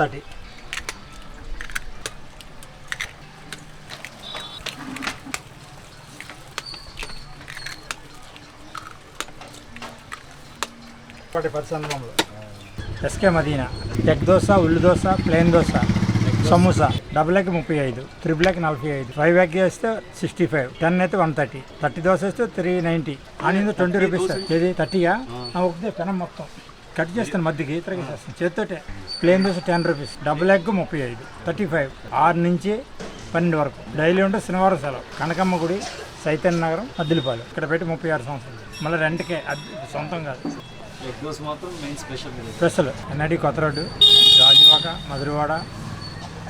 30. SK Madheena. Egg Dosa, Ullu Dosa, Plain Dosa, Samosa. Double egg 35, triple egg 45, 5 egg చేస్తే 65, 10 అయితే 130, 30 దోశ వేస్తే 390. Onion 20 rupees sir. ఇది 30గా ఒకటే పెనం మొత్తం కట్ చేస్తాను, మధ్యకి ఇతరగా చేస్తాను చేత్తోటే. Plane dosa 10 rupees, double egg 35, 35, 6 నుంచి 12 వరకు. డైలీ ఉంటే శనివారం సెలవు. కనకమ్మ గుడి, చైతన్య నగరం, మద్దిలపాలెం. ఇక్కడ పెట్టి 36 సంవత్సరాలు. మళ్ళీ రెంట్కే, అది సొంతం కాదు. ఎగ్ దోశ మాత్రం మెయిన్ స్పెషల్ ఎన్ఐడి కొత్త రోడ్డు, రాజువాక, మధురవాడ,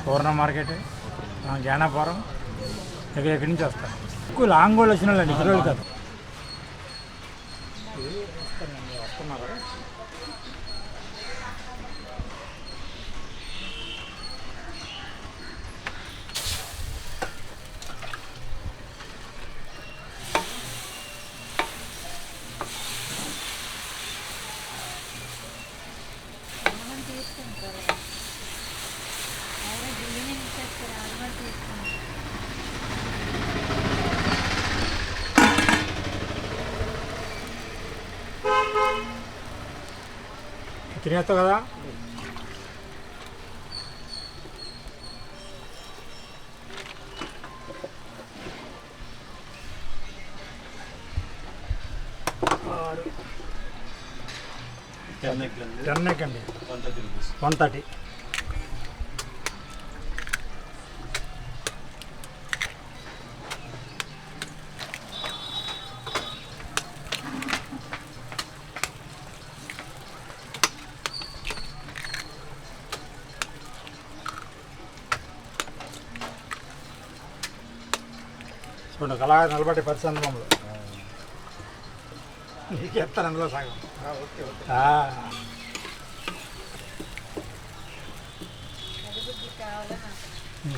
పూర్ణ మార్కెట్, జ్ఞానాపురం, ఎక్కడి నుంచి వస్తారు. ఎక్కువ లాంగ్ వాళ్ళు వచ్చిన వాళ్ళండి, ఇక్కడ కాదు. వస్తున్నారు తినేస్తావు కదా. టెన్ ఎగ్ అండి, 130. చూడండి అలా నిలబడి 10 బొమ్మలు నీకు చెప్తాను అందులో సగం.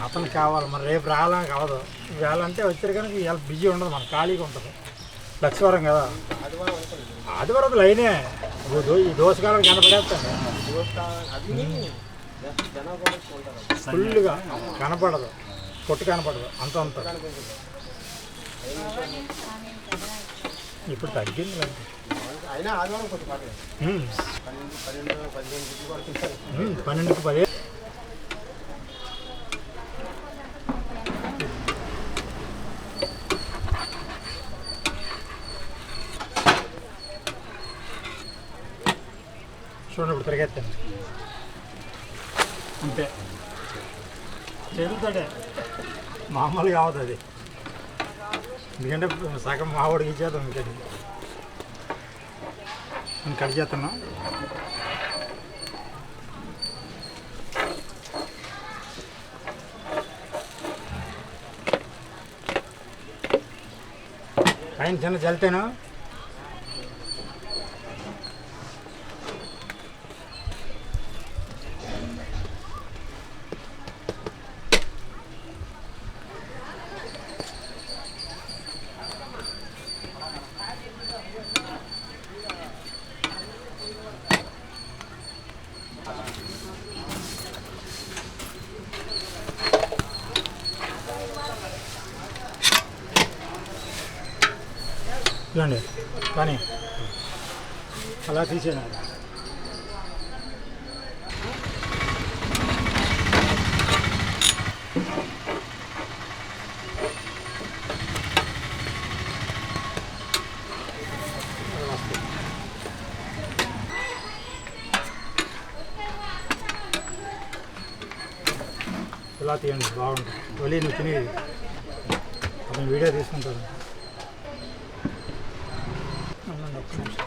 అతనికి కావాలి మరి, రేపు రావాలని కావదు. ఇవాళ అంటే వచ్చారు కానీ ఇవాళ బిజీ ఉండదు, మన ఖాళీగా ఉంటుంది. లక్ష్మీవారం కదా, ఆదివారం లైనే. ఈ దోసకాలం కనపడేస్తాను, ఫుల్గా కనపడదు, కొట్టు కనపడదు, అంత ఇప్పుడు తగ్గింది. 12కి 10. చూడండి ఇప్పుడు తిరిగేస్తాను అంతే. చెరుతాడే మామూలుగా కావద్దు అది, ఎందుకంటే సగం మావాడికి ఇచ్చేద్దాం. ఇంకది నేను కట్ చేస్తున్నా. పైన చిన్న చల్లితేను చూడండి. కానీ అలా తీసేయండి. ఇలా తీయండి, బాగుంటుంది. మళ్ళీ నువ్వు తినేది అతను వీడియో తీసుకుంటాను. ఒక్క నిమిషం.